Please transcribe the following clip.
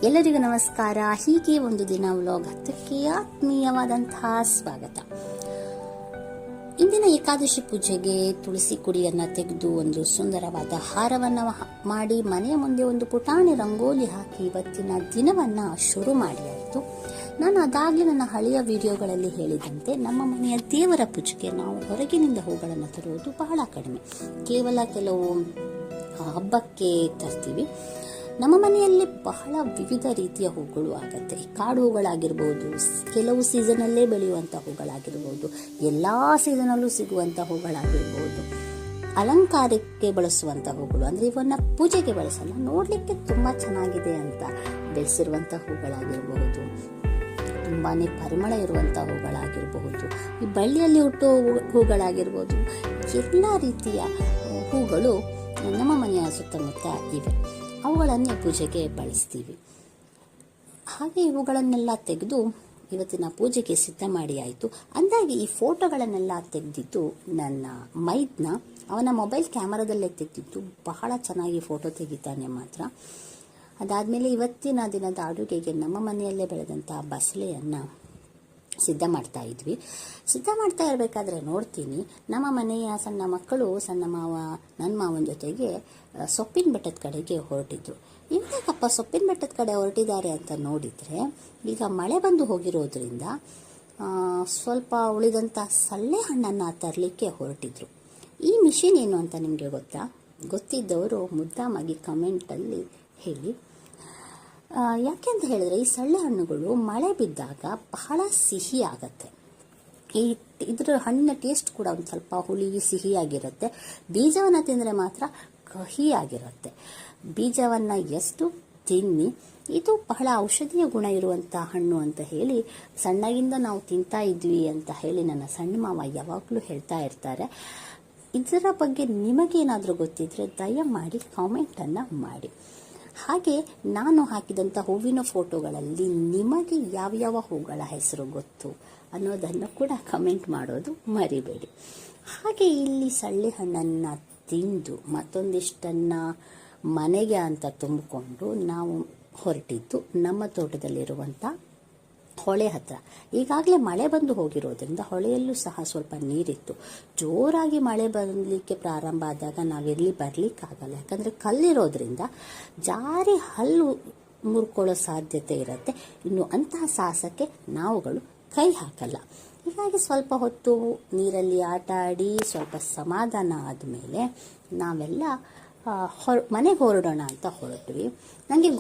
ಎಲ್ಲರಿಗೂ ನಮಸ್ಕಾರ. ಹೀಗೆ ಒಂದು ದಿನ ವ್ಲಾಗ್ 10ಕ್ಕೆ ಆತ್ಮೀಯವಾದಂತಹ ಸ್ವಾಗತ. ಇಂದಿನ ಏಕಾದಶಿ ಪೂಜೆಗೆ ತುಳಸಿ ಕುಡಿಯನ್ನ ತೆಗೆದು ಒಂದು ಸುಂದರವಾದ ಹಾರವನ್ನ ಮಾಡಿ ಮನೆಯ ಮುಂದೆ ಒಂದು ಪುಟಾಣಿ ರಂಗೋಲಿ ಹಾಕಿ ಇವತ್ತಿನ ದಿನವನ್ನ ಶುರು ಮಾಡಿಯಾಯಿತು. ನಾನು ಅದಾಗಲೇ ನನ್ನ ಹಳೆಯ ವಿಡಿಯೋಗಳಲ್ಲಿ ಹೇಳಿದಂತೆ ನಮ್ಮ ಮನೆಯ ದೇವರ ಪೂಜೆಗೆ ನಾವು ಹೊರಗಿನಿಂದ ಹೂಗಳನ್ನು ತರುವುದು ಬಹಳ ಕಡಿಮೆ. ಕೇವಲ ಕೆಲವು ಹಬ್ಬಕ್ಕೆ ತರ್ತೀವಿ. ನಮ್ಮ ಮನೆಯಲ್ಲಿ ಬಹಳ ವಿವಿಧ ರೀತಿಯ ಹೂಗಳು ಆಗತ್ತೆ. ಕಾಡು ಹೂಗಳಾಗಿರ್ಬೋದು, ಕೆಲವು ಸೀಸನಲ್ಲೇ ಬೆಳೆಯುವಂಥ ಹೂಗಳಾಗಿರ್ಬೋದು, ಎಲ್ಲ ಸೀಸನಲ್ಲೂ ಸಿಗುವಂಥ ಹೂಗಳಾಗಿರ್ಬೋದು, ಅಲಂಕಾರಕ್ಕೆ ಬಳಸುವಂಥ ಹೂಗಳು, ಅಂದರೆ ಇವನ್ನ ಪೂಜೆಗೆ ಬಳಸಲ್ಲ, ನೋಡಲಿಕ್ಕೆ ತುಂಬ ಚೆನ್ನಾಗಿದೆ ಅಂತ ಬೆಳೆಸಿರುವಂಥ ಹೂಗಳಾಗಿರಬಹುದು, ತುಂಬಾ ಪರಿಮಳ ಇರುವಂಥ ಹೂಗಳಾಗಿರಬಹುದು, ಈ ಬಳ್ಳಿಯಲ್ಲಿ ಹುಟ್ಟುವ ಹೂಗಳಾಗಿರ್ಬೋದು, ಎಲ್ಲ ರೀತಿಯ ಹೂಗಳು ನಮ್ಮ ಮನೆಯ ಸುತ್ತಮುತ್ತ ಇವೆ. ಅವುಗಳನ್ನೇ ಪೂಜೆಗೆ ಬಳಸ್ತೀವಿ. ಹಾಗೆ ಇವುಗಳನ್ನೆಲ್ಲ ತೆಗೆದು ಇವತ್ತಿನ ಪೂಜೆಗೆ ಸಿದ್ಧ ಮಾಡಿ ಆಯಿತು. ಅಂದಾಗಿ ಈ ಫೋಟೋಗಳನ್ನೆಲ್ಲ ತೆಗೆದಿದ್ದು ನನ್ನ ಮೈದ್ನ, ಅವನ ಮೊಬೈಲ್ ಕ್ಯಾಮರಾದಲ್ಲೇ ತೆಗೆದಿದ್ದು. ಬಹಳ ಚೆನ್ನಾಗಿ ಫೋಟೋ ತೆಗಿತಾನೆ ಮಾತ್ರ. ಅದಾದಮೇಲೆ ಇವತ್ತಿನ ದಿನದ ಅಡುಗೆಗೆ ನಮ್ಮ ಮನೆಯಲ್ಲೇ ಬೆಳೆದಂಥ ಬಸಳೆಯನ್ನು ಸಿದ್ಧ ಮಾಡ್ತಾ ಇದ್ವಿ. ಸಿದ್ಧ ಮಾಡ್ತಾ ಇರಬೇಕಾದ್ರೆ ನೋಡ್ತೀನಿ, ನಮ್ಮ ಮನೆಯ ಸಣ್ಣ ಮಕ್ಕಳು, ಸಣ್ಣ ಮಾವ, ನನ್ನ ಮಾವನ ಜೊತೆಗೆ ಸೊಪ್ಪಿನ ಬೆಟ್ಟದ ಕಡೆಗೆ ಹೊರಟಿದ್ರು. ಇವಾಗಪ್ಪ ಸೊಪ್ಪಿನ ಬೆಟ್ಟದ ಕಡೆ ಹೊರಟಿದ್ದಾರೆ ಅಂತ ನೋಡಿದರೆ, ಈಗ ಮಳೆ ಬಂದು ಹೋಗಿರೋದ್ರಿಂದ ಸ್ವಲ್ಪ ಉಳಿದಂಥ ಸಳ್ಳೆ ಹಣ್ಣನ್ನು ತರಲಿಕ್ಕೆ ಹೊರಟಿದ್ರು. ಈ ಮಿಷಿನ್ ಏನು ಅಂತ ನಿಮಗೆ ಗೊತ್ತಾ? ಗೊತ್ತಿದ್ದವರು ಮುದ್ದಾಮಾಗಿ ಕಮೆಂಟಲ್ಲಿ ಹೇಳಿ. ಯಾಕೆಂತ ಹೇಳಿದ್ರೆ, ಈ ಸಳ್ಳೆ ಹಣ್ಣುಗಳು ಮಳೆ ಬಿದ್ದಾಗ ಬಹಳ ಸಿಹಿ ಆಗತ್ತೆ. ಇದ್ರ ಹಣ್ಣಿನ ಟೇಸ್ಟ್ ಕೂಡ ಒಂದು ಸ್ವಲ್ಪ ಹುಳಿ ಸಿಹಿಯಾಗಿರುತ್ತೆ. ಬೀಜವನ್ನು ತಿಂದರೆ ಮಾತ್ರ ಕಹಿಯಾಗಿರುತ್ತೆ. ಬೀಜವನ್ನು ಎಷ್ಟು ತಿನ್ನಿ, ಇದು ಬಹಳ ಔಷಧೀಯ ಗುಣ ಇರುವಂಥ ಹಣ್ಣು ಅಂತ ಹೇಳಿ ಸಣ್ಣಗಿಂದ ನಾವು ತಿಂತಾ ಇದ್ವಿ ಅಂತ ಹೇಳಿ ನನ್ನ ಸಣ್ಣ ಮಾವ ಯಾವಾಗಲೂ ಹೇಳ್ತಾ ಇರ್ತಾರೆ. ಇದರ ಬಗ್ಗೆ ನಿಮಗೇನಾದರೂ ಗೊತ್ತಿದ್ರೆ ದಯಮಾಡಿ ಕಾಮೆಂಟನ್ನು ಮಾಡಿ. ಹಾಗೆ ನಾನು ಹಾಕಿದಂಥ ಹೂವಿನ ಫೋಟೋಗಳಲ್ಲಿ ನಿಮಗೆ ಯಾವ್ಯಾವ ಹೂಗಳ ಹೆಸರು ಗೊತ್ತು ಅನ್ನೋದನ್ನು ಕೂಡ ಕಮೆಂಟ್ ಮಾಡೋದು ಮರಿಬೇಡಿ. ಹಾಗೆ ಇಲ್ಲಿ ಸಳ್ಳೆ ಹಣ್ಣನ್ನು ತಿಂದು ಮತ್ತೊಂದಿಷ್ಟನ್ನು ಮನೆಗೆ ಅಂತ ತುಂಬಿಕೊಂಡು ನಾವು ಹೊರಟಿದ್ದು ನಮ್ಮ ತೋಟದಲ್ಲಿರುವಂಥ ಹೊಳೆ ಹತ್ರ. ಈಗಾಗಲೇ ಮಳೆ ಬಂದು ಹೋಗಿರೋದ್ರಿಂದ ಹೊಳೆಯಲ್ಲೂ ಸಹ ಸ್ವಲ್ಪ ನೀರಿತ್ತು. ಜೋರಾಗಿ ಮಳೆ ಬರಲಿಕ್ಕೆ ಪ್ರಾರಂಭ ಆದಾಗ ನಾವಿಲ್ಲಿ ಬರಲಿಕ್ಕಾಗಲ್ಲ, ಯಾಕಂದರೆ ಕಲ್ಲಿರೋದ್ರಿಂದ ಜಾರಿ ಹಲ್ಲು ಮುರ್ಕೊಳ್ಳೋ ಸಾಧ್ಯತೆ ಇರುತ್ತೆ. ಇನ್ನು ಅಂತಹ ಸಾಹಸಕ್ಕೆ ನಾವುಗಳು ಕೈ ಹಾಕಲ್ಲ. ಹೀಗಾಗಿ ಸ್ವಲ್ಪ ಹೊತ್ತು ನೀರಲ್ಲಿ ಆಟ ಆಡಿ ಸ್ವಲ್ಪ ಸಮಾಧಾನ ಆದಮೇಲೆ ನಾವೆಲ್ಲ ಮನೆಗೆ ಹೊರಡೋಣ ಅಂತ ಹೊರಟ್ವಿ. ನನಗೆ